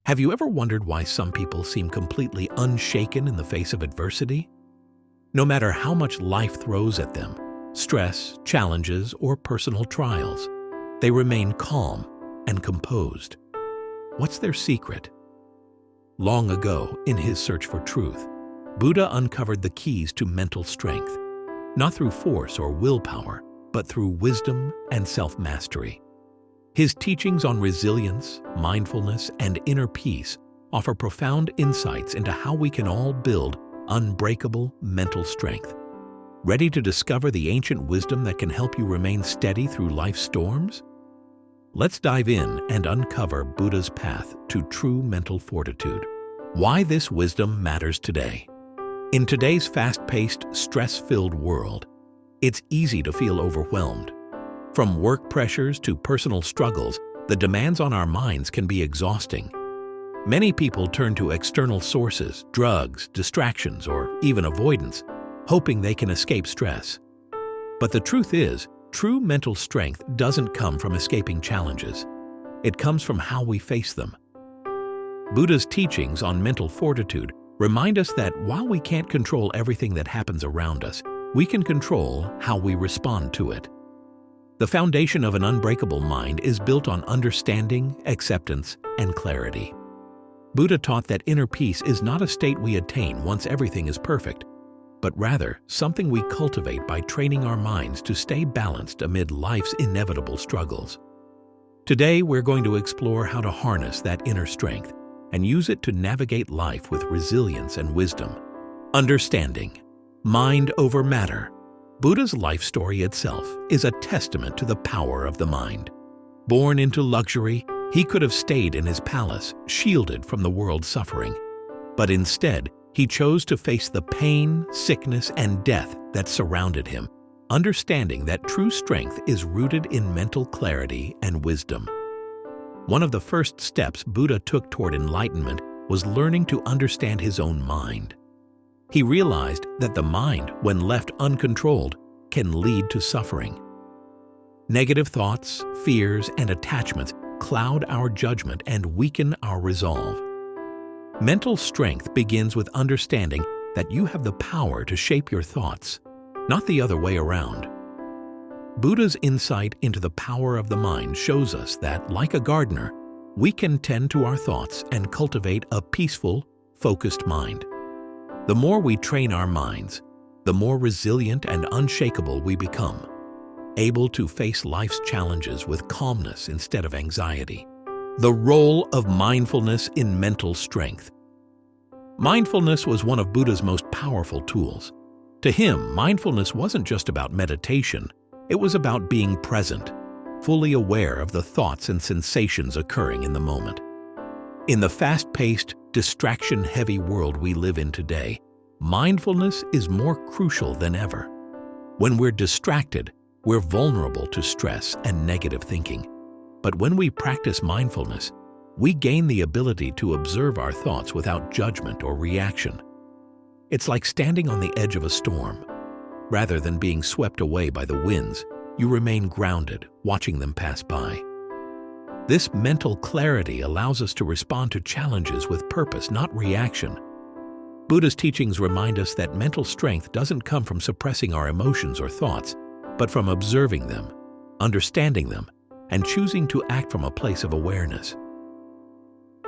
Have you ever wondered why some people seem completely unshaken in the face of adversity? No matter how much life throws at them, stress, challenges, or personal trials, they remain calm and composed. What's their secret? Long ago, in his search for truth, Buddha uncovered the keys to mental strength, not through force or willpower, but through wisdom and self-mastery. His teachings on resilience, mindfulness, and inner peace offer profound insights into how we can all build unbreakable mental strength. Ready to discover the ancient wisdom that can help you remain steady through life's storms? Let's dive in and uncover Buddha's path to true mental fortitude. Why this wisdom matters today. In today's fast-paced, stress-filled world, it's easy to feel overwhelmed. From work pressures to personal struggles, the demands on our minds can be exhausting. Many people turn to external sources, drugs, distractions, or even avoidance, hoping they can escape stress. But the truth is, true mental strength doesn't come from escaping challenges. It comes from how we face them. Buddha's teachings on mental fortitude remind us that while we can't control everything that happens around us, we can control how we respond to it. The foundation of an unbreakable mind is built on understanding, acceptance, and clarity. Buddha taught that inner peace is not a state we attain once everything is perfect, but rather something we cultivate by training our minds to stay balanced amid life's inevitable struggles. Today, we're going to explore how to harness that inner strength and use it to navigate life with resilience and wisdom. Understanding. Mind over matter. Buddha's life story itself is a testament to the power of the mind. Born into luxury, he could have stayed in his palace, shielded from the world's suffering. But instead, he chose to face the pain, sickness, and death that surrounded him, understanding that true strength is rooted in mental clarity and wisdom. One of the first steps Buddha took toward enlightenment was learning to understand his own mind. He realized that the mind, when left uncontrolled, can lead to suffering. Negative thoughts, fears, and attachments cloud our judgment and weaken our resolve. Mental strength begins with understanding that you have the power to shape your thoughts, not the other way around. Buddha's insight into the power of the mind shows us that, like a gardener, we can tend to our thoughts and cultivate a peaceful, focused mind. The more we train our minds, the more resilient and unshakable we become, able to face life's challenges with calmness instead of anxiety. The role of mindfulness in mental strength. Mindfulness was one of Buddha's most powerful tools. To him, mindfulness wasn't just about meditation, it was about being present, fully aware of the thoughts and sensations occurring in the moment. In the fast-paced, distraction-heavy world we live in today, mindfulness is more crucial than ever. When we're distracted, we're vulnerable to stress and negative thinking. But when we practice mindfulness, we gain the ability to observe our thoughts without judgment or reaction. It's like standing on the edge of a storm. Rather than being swept away by the winds, you remain grounded, watching them pass by. This mental clarity allows us to respond to challenges with purpose, not reaction. Buddha's teachings remind us that mental strength doesn't come from suppressing our emotions or thoughts, but from observing them, understanding them, and choosing to act from a place of awareness.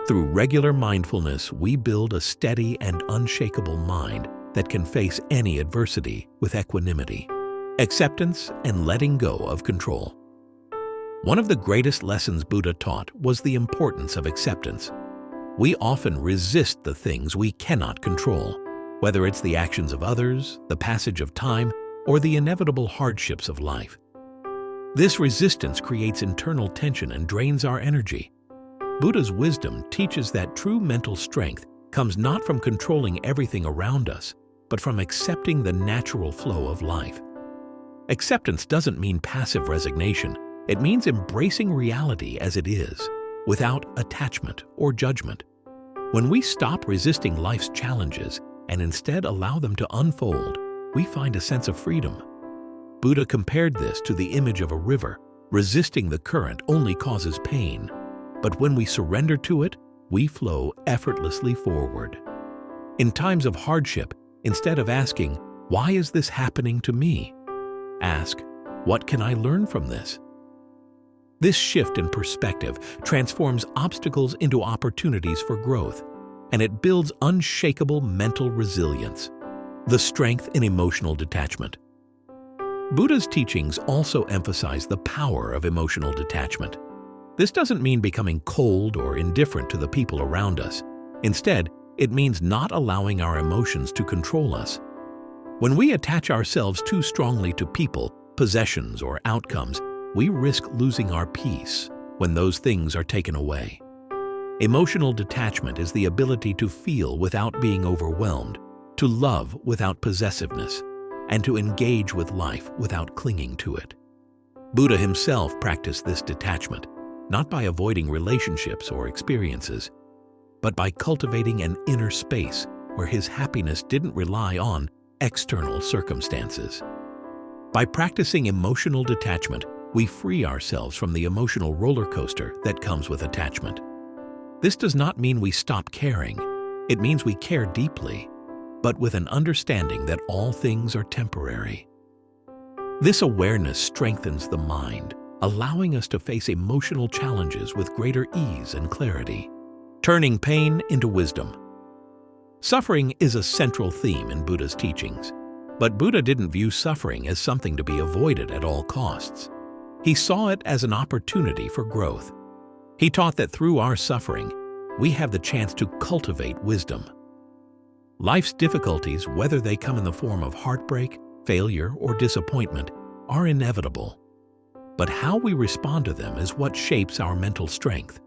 Through regular mindfulness, we build a steady and unshakable mind that can face any adversity with equanimity, acceptance, and letting go of control. One of the greatest lessons Buddha taught was the importance of acceptance. We often resist the things we cannot control, whether it's the actions of others, the passage of time, or the inevitable hardships of life. This resistance creates internal tension and drains our energy. Buddha's wisdom teaches that true mental strength comes not from controlling everything around us, but from accepting the natural flow of life. Acceptance doesn't mean passive resignation. It means embracing reality as it is, without attachment or judgment. When we stop resisting life's challenges and instead allow them to unfold, we find a sense of freedom. Buddha compared this to the image of a river. Resisting the current only causes pain, but when we surrender to it, we flow effortlessly forward. In times of hardship, instead of asking, "Why is this happening to me?" ask, "What can I learn from this?" This shift in perspective transforms obstacles into opportunities for growth, and it builds unshakable mental resilience, the strength in emotional detachment. Buddha's teachings also emphasize the power of emotional detachment. This doesn't mean becoming cold or indifferent to the people around us. Instead, it means not allowing our emotions to control us. When we attach ourselves too strongly to people, possessions, or outcomes, we risk losing our peace when those things are taken away. Emotional detachment is the ability to feel without being overwhelmed, to love without possessiveness, and to engage with life without clinging to it. Buddha himself practiced this detachment, not by avoiding relationships or experiences, but by cultivating an inner space where his happiness didn't rely on external circumstances. By practicing emotional detachment, we free ourselves from the emotional roller coaster that comes with attachment. This does not mean we stop caring. It means we care deeply, but with an understanding that all things are temporary. This awareness strengthens the mind, allowing us to face emotional challenges with greater ease and clarity, turning pain into wisdom. Suffering is a central theme in Buddha's teachings, but Buddha didn't view suffering as something to be avoided at all costs. He saw it as an opportunity for growth. He taught that through our suffering, we have the chance to cultivate wisdom. Life's difficulties, whether they come in the form of heartbreak, failure, or disappointment, are inevitable. But how we respond to them is what shapes our mental strength.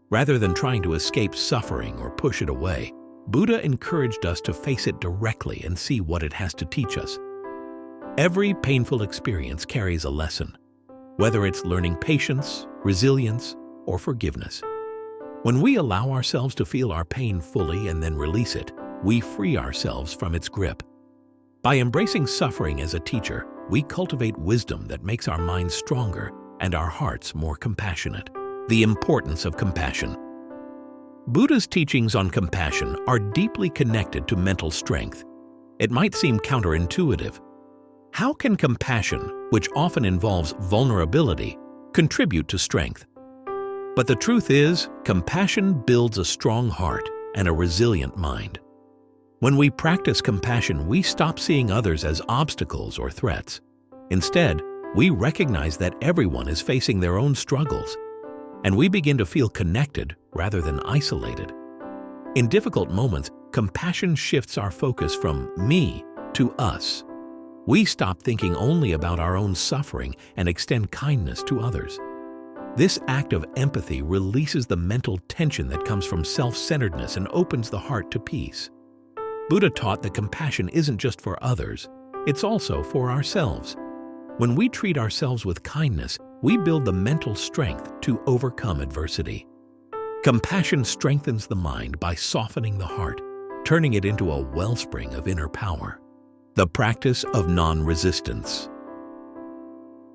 Rather than trying to escape suffering or push it away, Buddha encouraged us to face it directly and see what it has to teach us. Every painful experience carries a lesson, whether it's learning patience, resilience, or forgiveness. When we allow ourselves to feel our pain fully and then release it, we free ourselves from its grip. By embracing suffering as a teacher, we cultivate wisdom that makes our minds stronger and our hearts more compassionate. The importance of compassion. Buddha's teachings on compassion are deeply connected to mental strength. It might seem counterintuitive. How can compassion, which often involves vulnerability, contribute to strength? But the truth is, compassion builds a strong heart and a resilient mind. When we practice compassion, we stop seeing others as obstacles or threats. Instead, we recognize that everyone is facing their own struggles, and we begin to feel connected rather than isolated. In difficult moments, compassion shifts our focus from me to us. We stop thinking only about our own suffering and extend kindness to others. This act of empathy releases the mental tension that comes from self-centeredness and opens the heart to peace. Buddha taught that compassion isn't just for others, it's also for ourselves. When we treat ourselves with kindness, we build the mental strength to overcome adversity. Compassion strengthens the mind by softening the heart, turning it into a wellspring of inner power. The practice of non-resistance.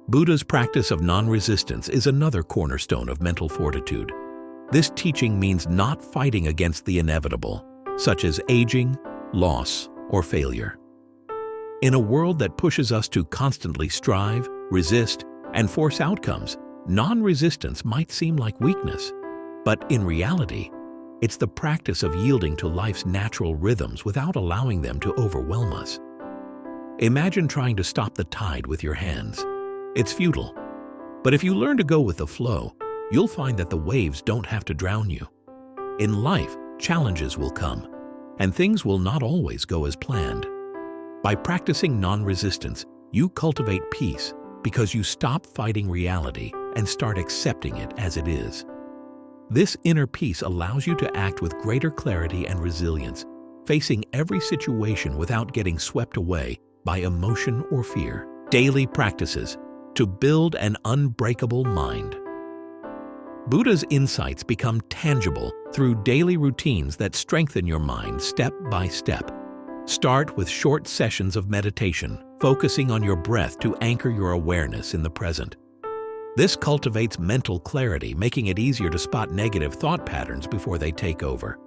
Buddha's practice of non-resistance is another cornerstone of mental fortitude. This teaching means not fighting against the inevitable, such as aging, loss, or failure. In a world that pushes us to constantly strive, resist, and force outcomes, non-resistance might seem like weakness. But in reality, it's the practice of yielding to life's natural rhythms without allowing them to overwhelm us. Imagine trying to stop the tide with your hands. It's futile. But if you learn to go with the flow, you'll find that the waves don't have to drown you. In life, challenges will come, and things will not always go as planned. By practicing non-resistance, you cultivate peace because you stop fighting reality and start accepting it as it is. This inner peace allows you to act with greater clarity and resilience, facing every situation without getting swept away by emotion or fear. Daily practices to build an unbreakable mind. Buddha's insights become tangible through daily routines that strengthen your mind step by step. Start with short sessions of meditation, focusing on your breath to anchor your awareness in the present. This cultivates mental clarity, making it easier to spot negative thought patterns before they take over.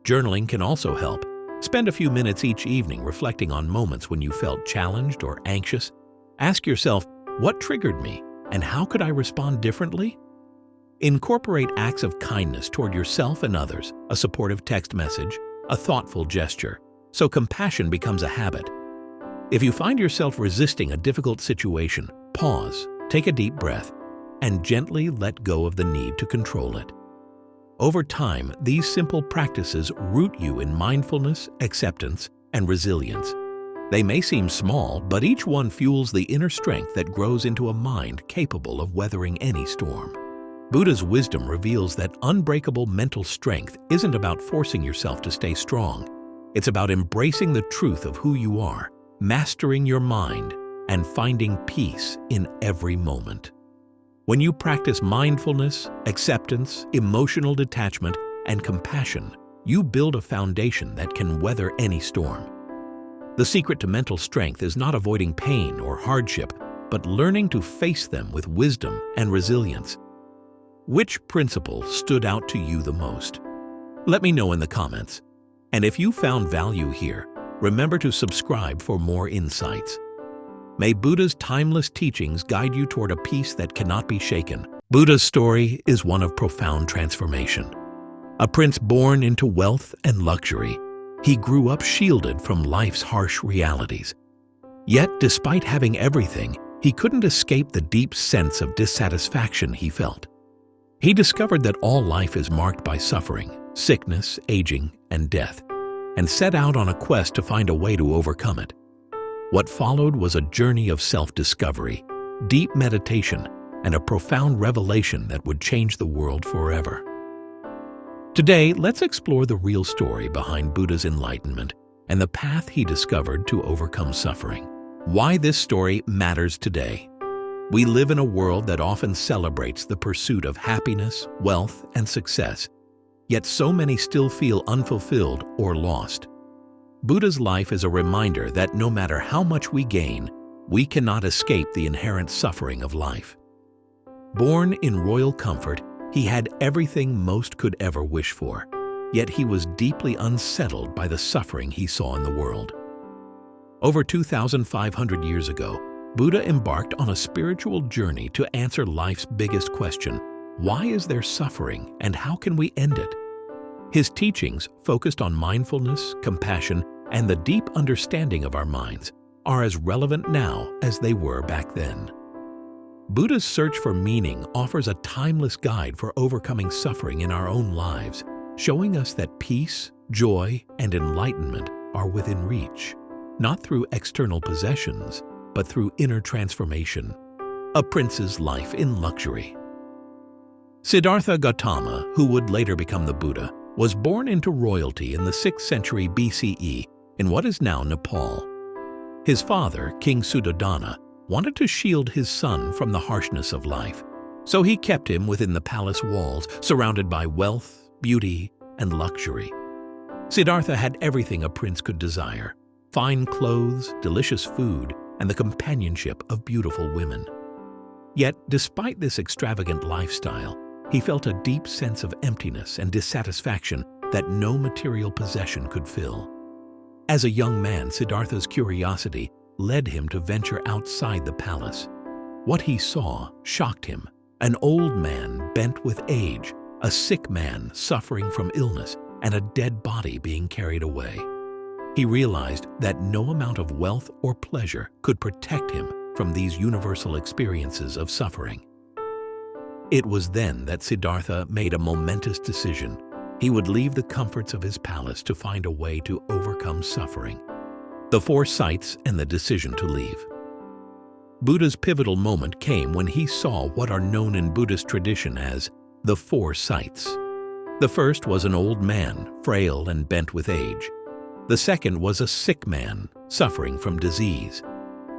Journaling can also help. Spend a few minutes each evening reflecting on moments when you felt challenged or anxious. Ask yourself, what triggered me, and how could I respond differently? Incorporate acts of kindness toward yourself and others, a supportive text message, a thoughtful gesture, so compassion becomes a habit. If you find yourself resisting a difficult situation, pause, take a deep breath, and gently let go of the need to control it. Over time, these simple practices root you in mindfulness, acceptance, and resilience. They may seem small, but each one fuels the inner strength that grows into a mind capable of weathering any storm. Buddha's wisdom reveals that unbreakable mental strength isn't about forcing yourself to stay strong. It's about embracing the truth of who you are, mastering your mind, and finding peace in every moment. When you practice mindfulness, acceptance, emotional detachment, and compassion, you build a foundation that can weather any storm. The secret to mental strength is not avoiding pain or hardship, but learning to face them with wisdom and resilience. Which principle stood out to you the most? Let me know in the comments. And if you found value here, remember to subscribe for more insights. May Buddha's timeless teachings guide you toward a peace that cannot be shaken. Buddha's story is one of profound transformation. A prince born into wealth and luxury, he grew up shielded from life's harsh realities. Yet, despite having everything, he couldn't escape the deep sense of dissatisfaction he felt. He discovered that all life is marked by suffering, sickness, aging, and death, and set out on a quest to find a way to overcome it. What followed was a journey of self-discovery, deep meditation, and a profound revelation that would change the world forever. Today, let's explore the real story behind Buddha's enlightenment and the path he discovered to overcome suffering. Why this story matters today. We live in a world that often celebrates the pursuit of happiness, wealth, and success, yet so many still feel unfulfilled or lost. Buddha's life is a reminder that no matter how much we gain, we cannot escape the inherent suffering of life. Born in royal comfort, he had everything most could ever wish for, yet he was deeply unsettled by the suffering he saw in the world. Over 2,500 years ago, Buddha embarked on a spiritual journey to answer life's biggest question: why is there suffering and how can we end it? His teachings, focused on mindfulness, compassion, and the deep understanding of our minds, are as relevant now as they were back then. Buddha's search for meaning offers a timeless guide for overcoming suffering in our own lives, showing us that peace, joy, and enlightenment are within reach, not through external possessions, but through inner transformation. A prince's life in luxury. Siddhartha Gautama, who would later become the Buddha, was born into royalty in the 6th century BCE in what is now Nepal. His father, King Suddhodana, wanted to shield his son from the harshness of life, so he kept him within the palace walls, surrounded by wealth, beauty, and luxury. Siddhartha had everything a prince could desire: fine clothes, delicious food, and the companionship of beautiful women. Yet, despite this extravagant lifestyle, he felt a deep sense of emptiness and dissatisfaction that no material possession could fill. As a young man, Siddhartha's curiosity led him to venture outside the palace. What he saw shocked him: an old man bent with age, a sick man suffering from illness, and a dead body being carried away. He realized that no amount of wealth or pleasure could protect him from these universal experiences of suffering. It was then that Siddhartha made a momentous decision. He would leave the comforts of his palace to find a way to overcome suffering. The 4 sights and the decision to leave. Buddha's pivotal moment came when he saw what are known in Buddhist tradition as the 4 sights. The first was an old man, frail and bent with age. The second was a sick man, suffering from disease.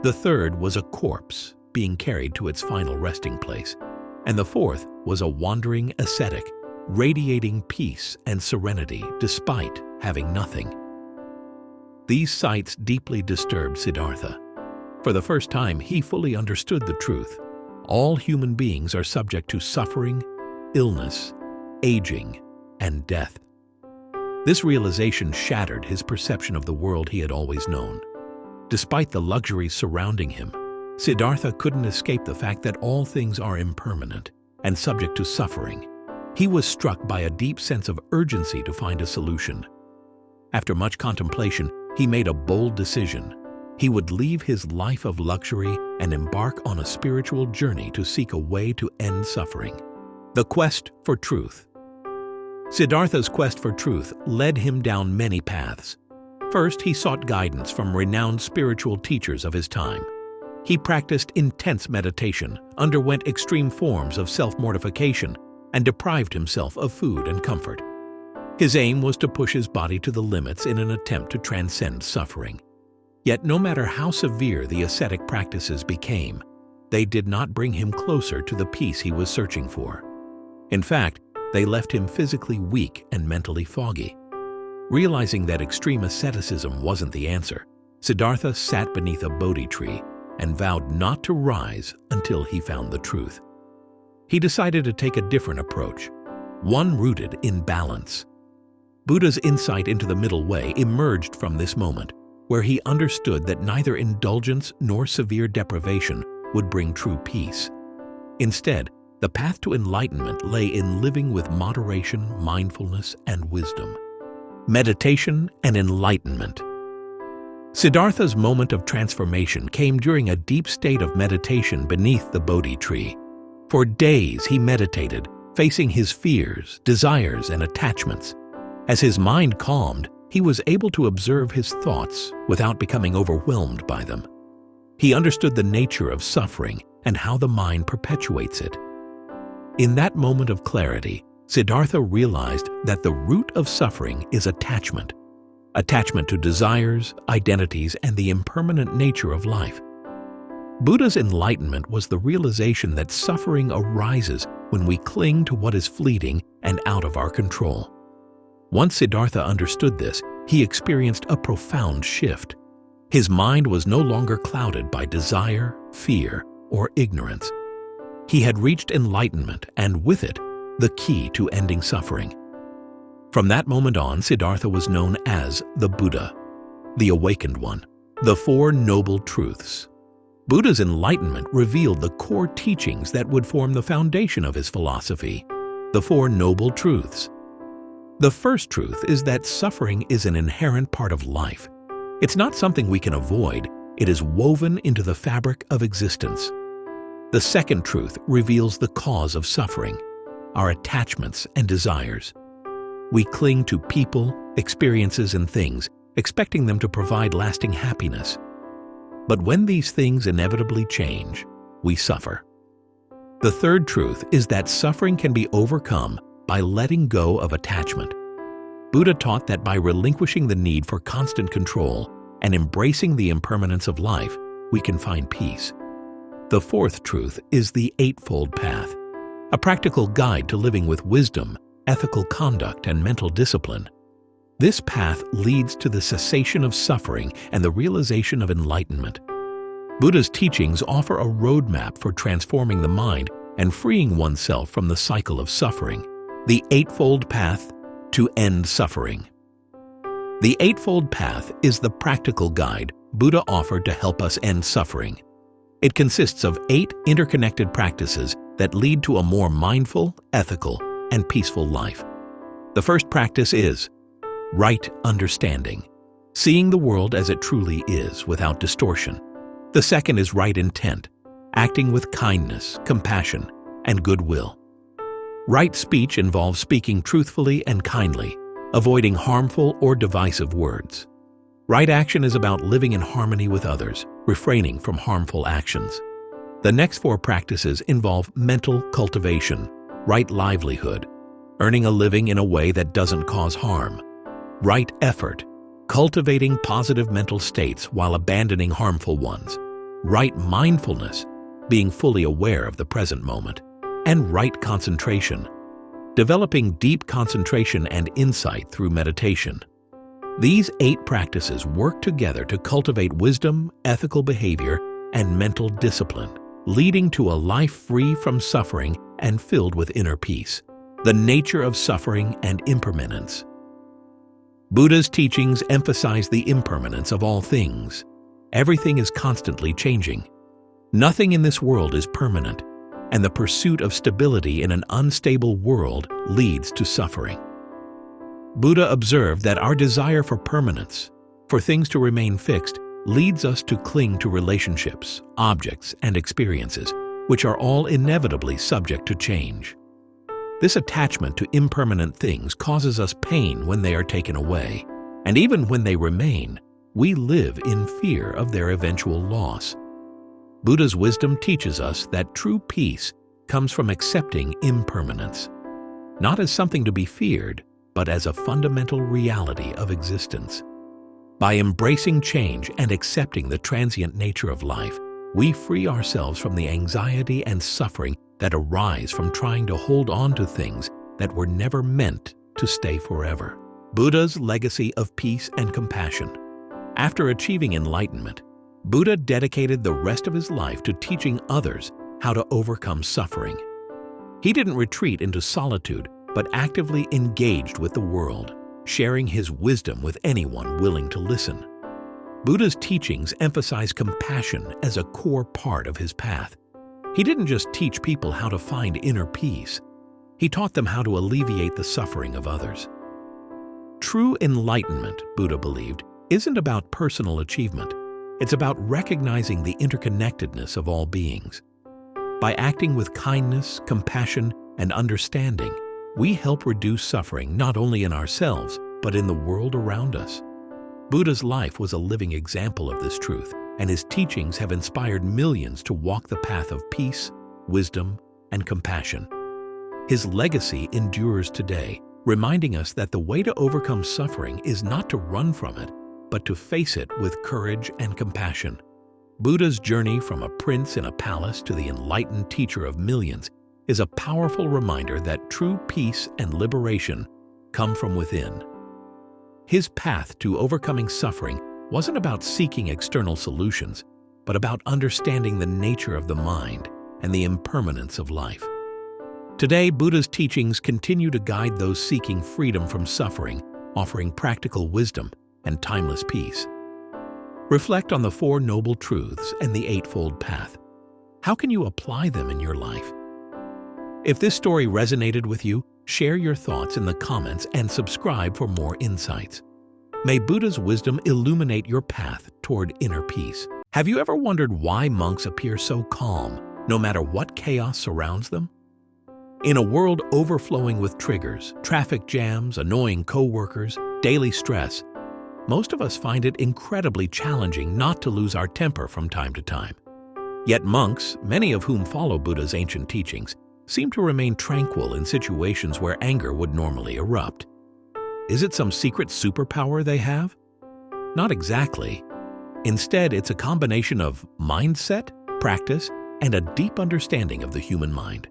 The third was a corpse, being carried to its final resting place. And the fourth was a wandering ascetic, radiating peace and serenity despite having nothing. These sights deeply disturbed Siddhartha. For the first time, he fully understood the truth. all human beings are subject to suffering, illness, aging, and death. This realization shattered his perception of the world he had always known. Despite the luxuries surrounding him, Siddhartha couldn't escape the fact that all things are impermanent and subject to suffering. He was struck by a deep sense of urgency to find a solution. After much contemplation, he made a bold decision. He would leave his life of luxury and embark on a spiritual journey to seek a way to end suffering. The quest for truth. Siddhartha's quest for truth led him down many paths. First, he sought guidance from renowned spiritual teachers of his time. He practiced intense meditation, underwent extreme forms of self-mortification, and deprived himself of food and comfort. His aim was to push his body to the limits in an attempt to transcend suffering. Yet no matter how severe the ascetic practices became, they did not bring him closer to the peace he was searching for. In fact, they left him physically weak and mentally foggy. Realizing that extreme asceticism wasn't the answer, Siddhartha sat beneath a Bodhi tree and vowed not to rise until he found the truth. He decided to take a different approach, one rooted in balance. Buddha's insight into the middle way emerged from this moment, where he understood that neither indulgence nor severe deprivation would bring true peace. Instead, the path to enlightenment lay in living with moderation, mindfulness, and wisdom. Meditation and enlightenment. Siddhartha's moment of transformation came during a deep state of meditation beneath the Bodhi tree. For days he meditated, facing his fears, desires, and attachments. As his mind calmed, he was able to observe his thoughts without becoming overwhelmed by them. He understood the nature of suffering and how the mind perpetuates it. In that moment of clarity, Siddhartha realized that the root of suffering is attachment. Attachment to desires, identities, and the impermanent nature of life. Buddha's enlightenment was the realization that suffering arises when we cling to what is fleeting and out of our control. Once Siddhartha understood this, he experienced a profound shift. His mind was no longer clouded by desire, fear, or ignorance. He had reached enlightenment and, with it, the key to ending suffering. From that moment on, Siddhartha was known as the Buddha, the Awakened One, the Four Noble Truths. Buddha's enlightenment revealed the core teachings that would form the foundation of his philosophy, the Four Noble Truths. The first truth is that suffering is an inherent part of life. It's not something we can avoid, it is woven into the fabric of existence. The second truth reveals the cause of suffering, our attachments and desires. We cling to people, experiences, and things, expecting them to provide lasting happiness. But when these things inevitably change, we suffer. The third truth is that suffering can be overcome by letting go of attachment. Buddha taught that by relinquishing the need for constant control and embracing the impermanence of life, we can find peace. The fourth truth is the Eightfold Path, a practical guide to living with wisdom, ethical conduct, and mental discipline. This path leads to the cessation of suffering and the realization of enlightenment. Buddha's teachings offer a roadmap for transforming the mind and freeing oneself from the cycle of suffering. The Eightfold Path to end suffering. The Eightfold Path is the practical guide Buddha offered to help us end suffering. It consists of 8 interconnected practices that lead to a more mindful, ethical, and peaceful life. The first practice is right understanding, seeing the world as it truly is without distortion. The second is right intent, acting with kindness, compassion, and goodwill. Right speech involves speaking truthfully and kindly, avoiding harmful or divisive words. Right action is about living in harmony with others, refraining from harmful actions. The next 4 practices involve mental cultivation, right livelihood, earning a living in a way that doesn't cause harm, right effort, cultivating positive mental states while abandoning harmful ones, right mindfulness, being fully aware of the present moment, and right concentration, developing deep concentration and insight through meditation. These 8 practices work together to cultivate wisdom, ethical behavior, and mental discipline, leading to a life free from suffering and filled with inner peace. The nature of suffering and impermanence. Buddha's teachings emphasize the impermanence of all things. Everything is constantly changing. Nothing in this world is permanent, and the pursuit of stability in an unstable world leads to suffering. Buddha observed that our desire for permanence, for things to remain fixed, leads us to cling to relationships, objects, and experiences, which are all inevitably subject to change. This attachment to impermanent things causes us pain when they are taken away, and even when they remain, we live in fear of their eventual loss. Buddha's wisdom teaches us that true peace comes from accepting impermanence, not as something to be feared, but as a fundamental reality of existence. By embracing change and accepting the transient nature of life, we free ourselves from the anxiety and suffering that arise from trying to hold on to things that were never meant to stay forever. Buddha's legacy of peace and compassion. After achieving enlightenment, Buddha dedicated the rest of his life to teaching others how to overcome suffering. He didn't retreat into solitude, but actively engaged with the world, sharing his wisdom with anyone willing to listen. Buddha's teachings emphasize compassion as a core part of his path. He didn't just teach people how to find inner peace. He taught them how to alleviate the suffering of others. True enlightenment, Buddha believed, isn't about personal achievement. It's about recognizing the interconnectedness of all beings. By acting with kindness, compassion, and understanding, we help reduce suffering not only in ourselves, but in the world around us. Buddha's life was a living example of this truth, and his teachings have inspired millions to walk the path of peace, wisdom, and compassion. His legacy endures today, reminding us that the way to overcome suffering is not to run from it, but to face it with courage and compassion. Buddha's journey from a prince in a palace to the enlightened teacher of millions is a powerful reminder that true peace and liberation come from within. His path to overcoming suffering wasn't about seeking external solutions, but about understanding the nature of the mind and the impermanence of life. Today, Buddha's teachings continue to guide those seeking freedom from suffering, offering practical wisdom and timeless peace. Reflect on the Four Noble Truths and the Eightfold Path. How can you apply them in your life? If this story resonated with you, share your thoughts in the comments and subscribe for more insights. May Buddha's wisdom illuminate your path toward inner peace. Have you ever wondered why monks appear so calm, no matter what chaos surrounds them? In a world overflowing with triggers, traffic jams, annoying coworkers, daily stress, most of us find it incredibly challenging not to lose our temper from time to time. Yet monks, many of whom follow Buddha's ancient teachings, seem to remain tranquil in situations where anger would normally erupt. Is it some secret superpower they have? Not exactly. Instead, it's a combination of mindset, practice, and a deep understanding of the human mind.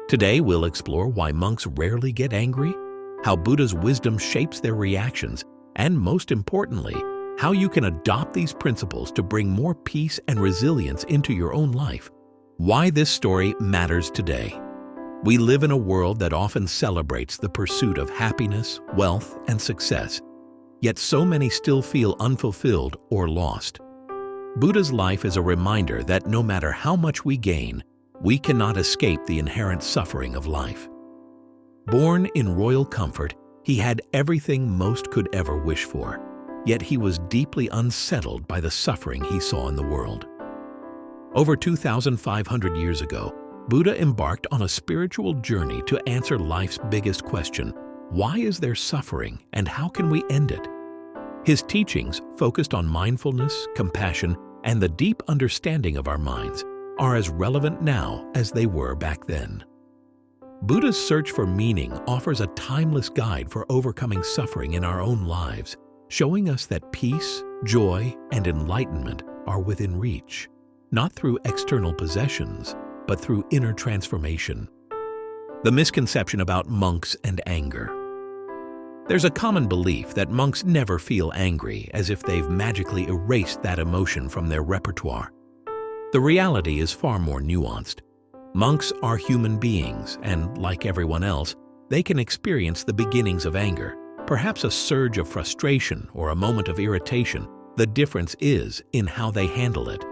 Today, we'll explore why monks rarely get angry, how Buddha's wisdom shapes their reactions, and most importantly, how you can adopt these principles to bring more peace and resilience into your own life. Why this story matters today. We live in a world that often celebrates the pursuit of happiness, wealth, and success, yet so many still feel unfulfilled or lost. Buddha's life is a reminder that no matter how much we gain, we cannot escape the inherent suffering of life. Born in royal comfort, he had everything most could ever wish for, yet he was deeply unsettled by the suffering he saw in the world. Over 2,500 years ago, Buddha embarked on a spiritual journey to answer life's biggest question: why is there suffering and how can we end it? His teachings, focused on mindfulness, compassion, and the deep understanding of our minds, are as relevant now as they were back then. Buddha's search for meaning offers a timeless guide for overcoming suffering in our own lives, showing us that peace, joy, and enlightenment are within reach, not through external possessions, but through inner transformation. The misconception about monks and anger. There's a common belief that monks never feel angry, as if they've magically erased that emotion from their repertoire. The reality is far more nuanced. Monks are human beings, and like everyone else, they can experience the beginnings of anger, perhaps a surge of frustration or a moment of irritation. The difference is in how they handle it.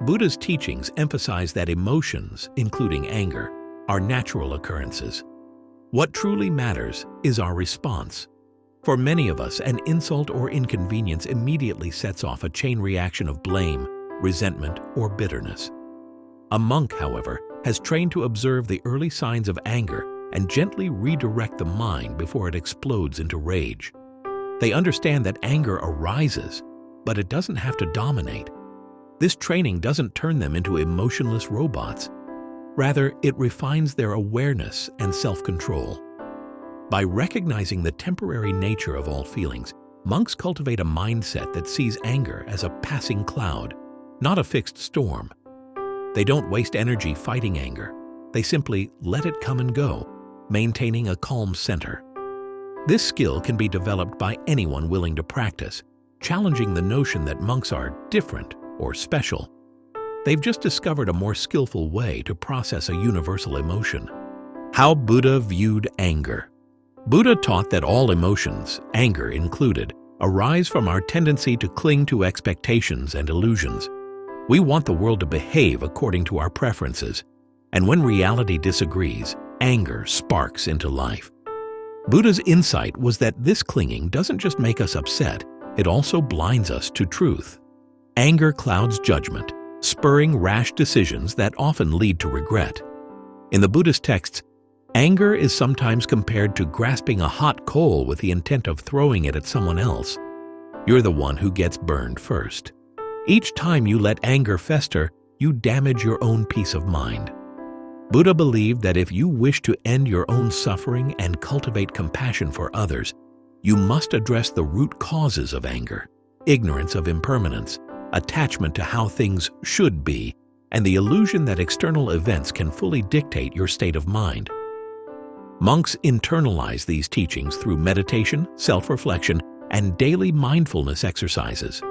Buddha's teachings emphasize that emotions, including anger, are natural occurrences. What truly matters is our response. For many of us, an insult or inconvenience immediately sets off a chain reaction of blame, resentment, or bitterness. A monk, however, has trained to observe the early signs of anger and gently redirect the mind before it explodes into rage. They understand that anger arises, but it doesn't have to dominate. This training doesn't turn them into emotionless robots. Rather, it refines their awareness and self-control. By recognizing the temporary nature of all feelings, monks cultivate a mindset that sees anger as a passing cloud, not a fixed storm. They don't waste energy fighting anger. They simply let it come and go, maintaining a calm center. This skill can be developed by anyone willing to practice, challenging the notion that monks are different or special. They've just discovered a more skillful way to process a universal emotion. How Buddha viewed anger. Buddha taught that all emotions, anger included, arise from our tendency to cling to expectations and illusions. We want the world to behave according to our preferences, and when reality disagrees, anger sparks into life. Buddha's insight was that this clinging doesn't just make us upset, it also blinds us to truth. Anger clouds judgment, spurring rash decisions that often lead to regret. In the Buddhist texts, anger is sometimes compared to grasping a hot coal with the intent of throwing it at someone else. You're the one who gets burned first. Each time you let anger fester, you damage your own peace of mind. Buddha believed that if you wish to end your own suffering and cultivate compassion for others, you must address the root causes of anger: ignorance of impermanence, attachment to how things should be, and the illusion that external events can fully dictate your state of mind. Monks internalize these teachings through meditation, self-reflection, and daily mindfulness exercises.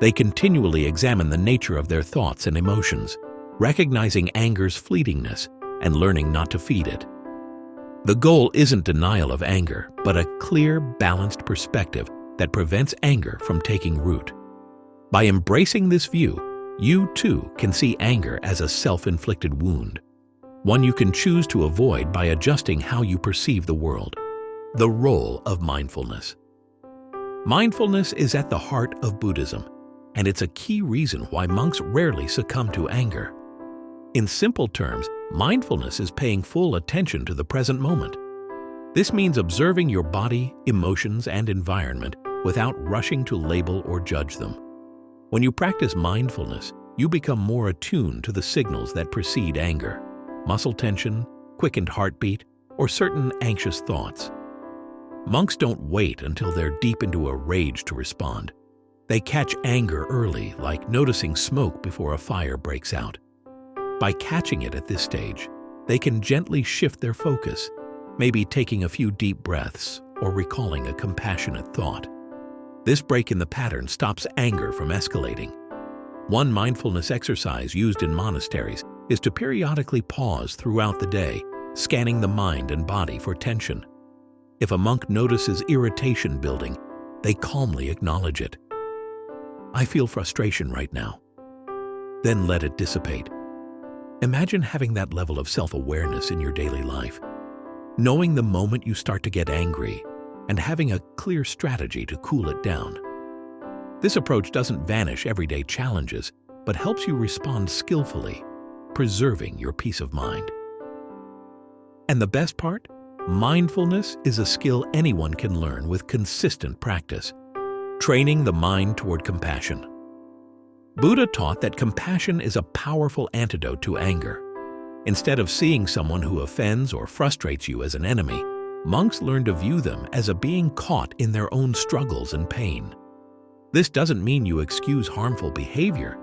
They continually examine the nature of their thoughts and emotions, recognizing anger's fleetingness and learning not to feed it. The goal isn't denial of anger, but a clear, balanced perspective that prevents anger from taking root. By embracing this view, you too can see anger as a self-inflicted wound, one you can choose to avoid by adjusting how you perceive the world. The role of mindfulness. Mindfulness is at the heart of Buddhism, and it's a key reason why monks rarely succumb to anger. In simple terms, mindfulness is paying full attention to the present moment. This means observing your body, emotions, and environment without rushing to label or judge them. When you practice mindfulness, you become more attuned to the signals that precede anger: muscle tension, quickened heartbeat, or certain anxious thoughts. Monks don't wait until they're deep into a rage to respond. They catch anger early, like noticing smoke before a fire breaks out. By catching it at this stage, they can gently shift their focus, maybe taking a few deep breaths or recalling a compassionate thought. This break in the pattern stops anger from escalating. One mindfulness exercise used in monasteries is to periodically pause throughout the day, scanning the mind and body for tension. If a monk notices irritation building, they calmly acknowledge it. "I feel frustration right now." Then let it dissipate. Imagine having that level of self-awareness in your daily life, knowing the moment you start to get angry and having a clear strategy to cool it down. This approach doesn't vanish everyday challenges, but helps you respond skillfully, preserving your peace of mind. And the best part? Mindfulness is a skill anyone can learn with consistent practice, training the mind toward compassion. Buddha taught that compassion is a powerful antidote to anger. Instead of seeing someone who offends or frustrates you as an enemy, monks learn to view them as a being caught in their own struggles and pain. This doesn't mean you excuse harmful behavior,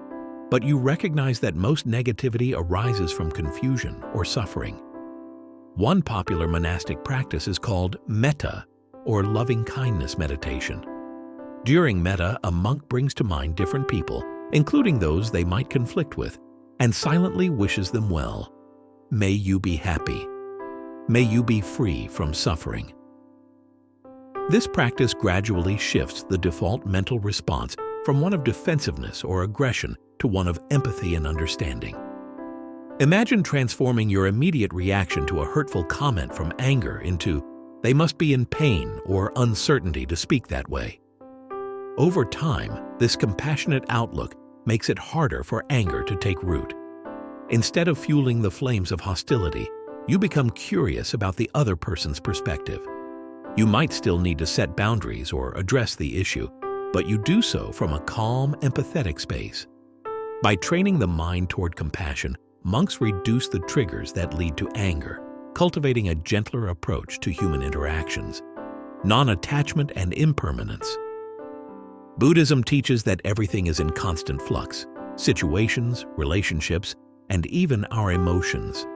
but you recognize that most negativity arises from confusion or suffering. One popular monastic practice is called metta, or loving-kindness meditation. During metta, a monk brings to mind different people, including those they might conflict with, and silently wishes them well. May you be happy. May you be free from suffering. This practice gradually shifts the default mental response from one of defensiveness or aggression to one of empathy and understanding. Imagine transforming your immediate reaction to a hurtful comment from anger into, "They must be in pain or uncertainty to speak that way." Over time, this compassionate outlook makes it harder for anger to take root. Instead of fueling the flames of hostility, you become curious about the other person's perspective. You might still need to set boundaries or address the issue, but you do so from a calm, empathetic space. By training the mind toward compassion, monks reduce the triggers that lead to anger, cultivating a gentler approach to human interactions, non-attachment and impermanence. Buddhism teaches that everything is in constant flux: situations, relationships, and even our emotions.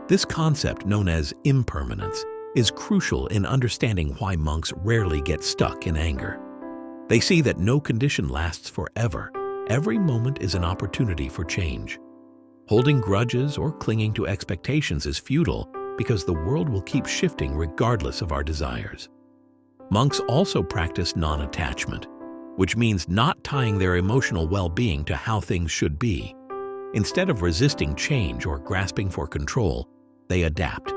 This concept, known as impermanence, is crucial in understanding why monks rarely get stuck in anger. They see that no condition lasts forever. Every moment is an opportunity for change. Holding grudges or clinging to expectations is futile because the world will keep shifting regardless of our desires. Monks also practice non-attachment, which means not tying their emotional well-being to how things should be. Instead of resisting change or grasping for control, they adapt.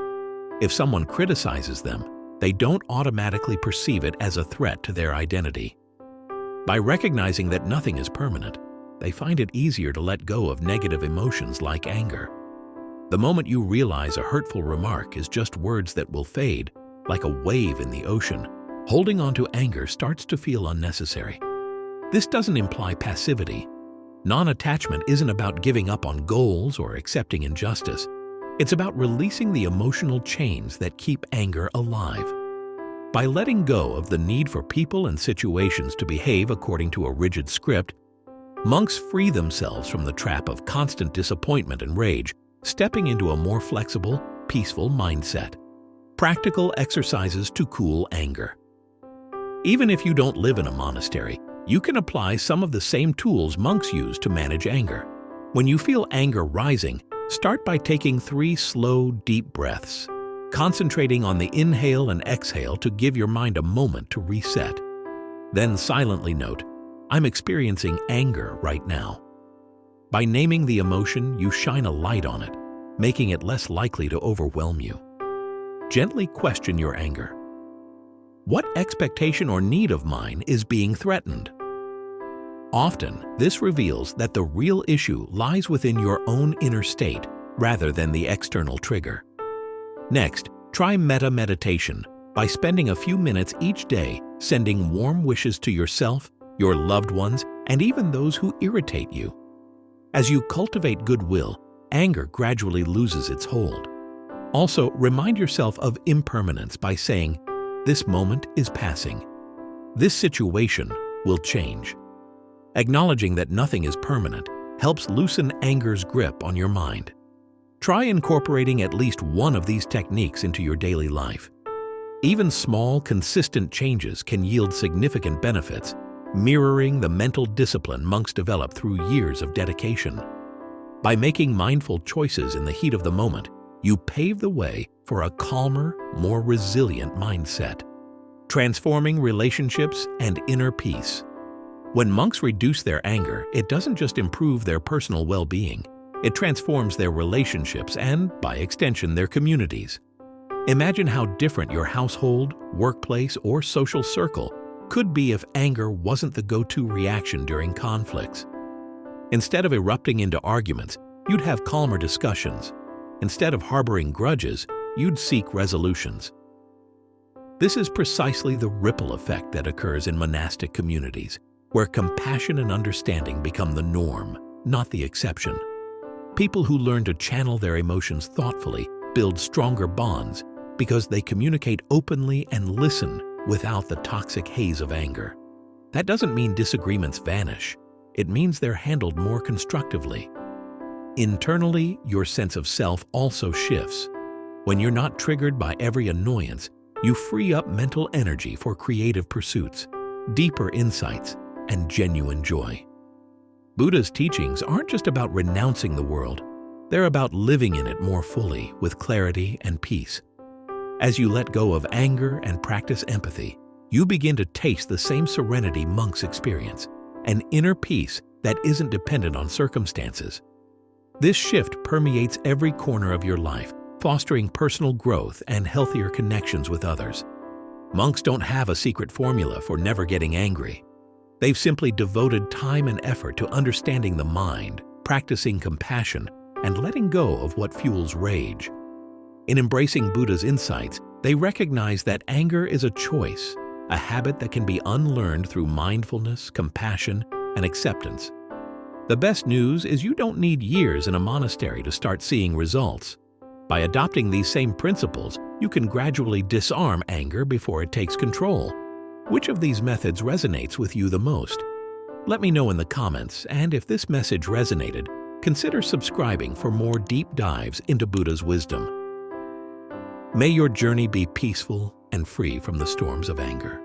If someone criticizes them, they don't automatically perceive it as a threat to their identity. By recognizing that nothing is permanent, they find it easier to let go of negative emotions like anger. The moment you realize a hurtful remark is just words that will fade, like a wave in the ocean, holding on to anger starts to feel unnecessary. This doesn't imply passivity. Non-attachment isn't about giving up on goals or accepting injustice. It's about releasing the emotional chains that keep anger alive. By letting go of the need for people and situations to behave according to a rigid script, monks free themselves from the trap of constant disappointment and rage, stepping into a more flexible, peaceful mindset. Practical exercises to cool anger. Even if you don't live in a monastery, you can apply some of the same tools monks use to manage anger. When you feel anger rising, start by taking 3 slow, deep breaths, concentrating on the inhale and exhale to give your mind a moment to reset. Then silently note, "I'm experiencing anger right now." By naming the emotion, you shine a light on it, making it less likely to overwhelm you. Gently question your anger. What expectation or need of mine is being threatened? Often, this reveals that the real issue lies within your own inner state rather than the external trigger. Next, try metta meditation by spending a few minutes each day sending warm wishes to yourself, your loved ones, and even those who irritate you. As you cultivate goodwill, anger gradually loses its hold. Also, remind yourself of impermanence by saying, "This moment is passing. This situation will change." Acknowledging that nothing is permanent helps loosen anger's grip on your mind. Try incorporating at least one of these techniques into your daily life. Even small, consistent changes can yield significant benefits, mirroring the mental discipline monks develop through years of dedication. By making mindful choices in the heat of the moment, you pave the way for a calmer, more resilient mindset, transforming relationships and inner peace. When monks reduce their anger, it doesn't just improve their personal well-being, it transforms their relationships and, by extension, their communities. Imagine how different your household, workplace, or social circle could be if anger wasn't the go-to reaction during conflicts. Instead of erupting into arguments, you'd have calmer discussions. Instead of harboring grudges, you'd seek resolutions. This is precisely the ripple effect that occurs in monastic communities, where compassion and understanding become the norm, not the exception. People who learn to channel their emotions thoughtfully build stronger bonds because they communicate openly and listen without the toxic haze of anger. That doesn't mean disagreements vanish. It means they're handled more constructively. Internally, your sense of self also shifts. When you're not triggered by every annoyance, you free up mental energy for creative pursuits, deeper insights, and genuine joy. Buddha's teachings aren't just about renouncing the world. They're about living in it more fully, with clarity and peace. As you let go of anger and practice empathy, you begin to taste the same serenity monks experience, an inner peace that isn't dependent on circumstances. This shift permeates every corner of your life, fostering personal growth and healthier connections with others. Monks don't have a secret formula for never getting angry. They've simply devoted time and effort to understanding the mind, practicing compassion, and letting go of what fuels rage. In embracing Buddha's insights, they recognize that anger is a choice, a habit that can be unlearned through mindfulness, compassion, and acceptance. The best news is you don't need years in a monastery to start seeing results. By adopting these same principles, you can gradually disarm anger before it takes control. Which of these methods resonates with you the most? Let me know in the comments, and if this message resonated, consider subscribing for more deep dives into Buddha's wisdom. May your journey be peaceful and free from the storms of anger.